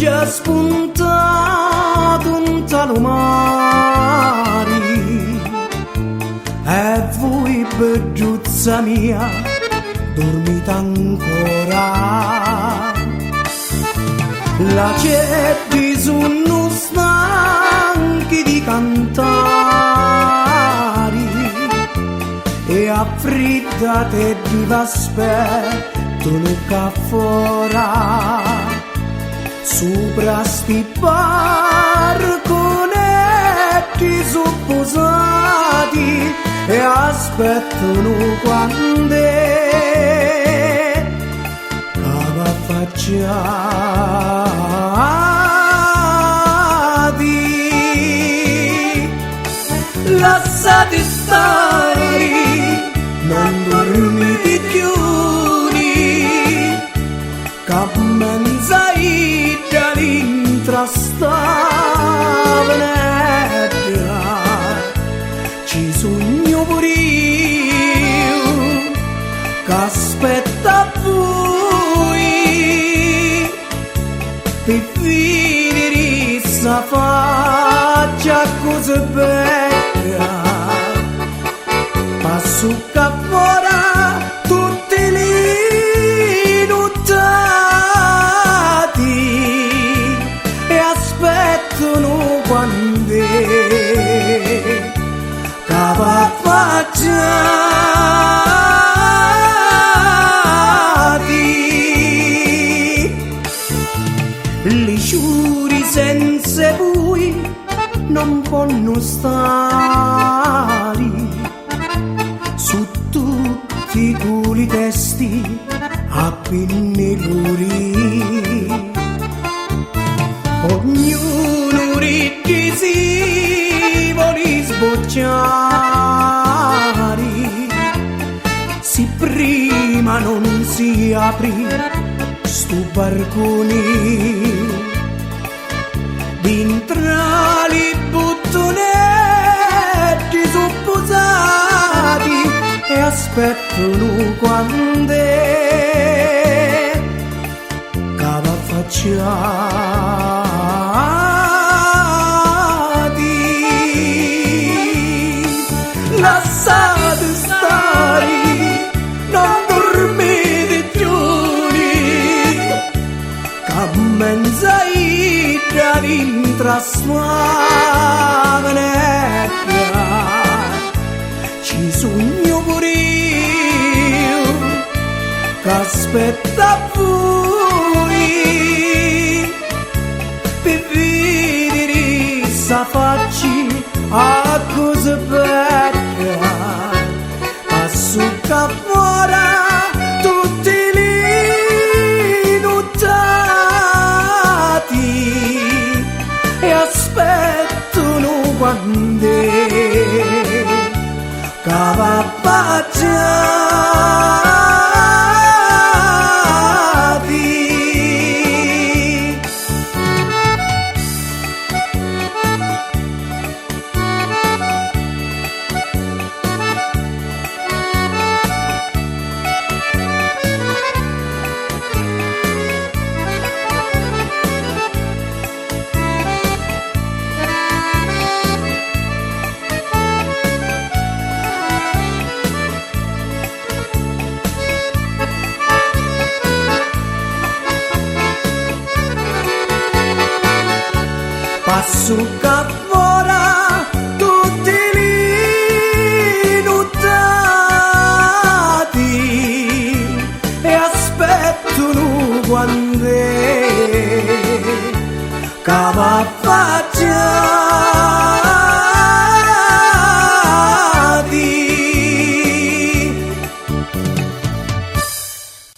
già spuntato un talo mare e voi beggiuzza mia dormite ancora. La ceppi sono stanchi di cantare e affriddate di aspettano che fora sopra sti barconetti supposati e aspettano quando va affacciati. Lasciate stare, non dormite più, che menzai dall'intrastava nebbia, ci sogno pure io, che aspetta voi, per finire sta faccia così bella, passo che fuori tutti li nottati e aspettano quando che va affacciati. Li giuri senza voi non possono stare su tutti i culi testi a pennelluri. Ognuno si vuole sbocciare, se prima non si aprì sto barcone dentro i bottonetti supposati e aspettano quando che va affacciati. Lasciate stare, non dormite più, che menzai dall'intrastava nebbia, ci sogno pure io, che aspetta voi, per vedere sta faccia a così bella, passo che fuori tutti li nottati e aspettano quando che va affacciati. Passo che fuori tutti li nottati e aspettano quando che va affacciati.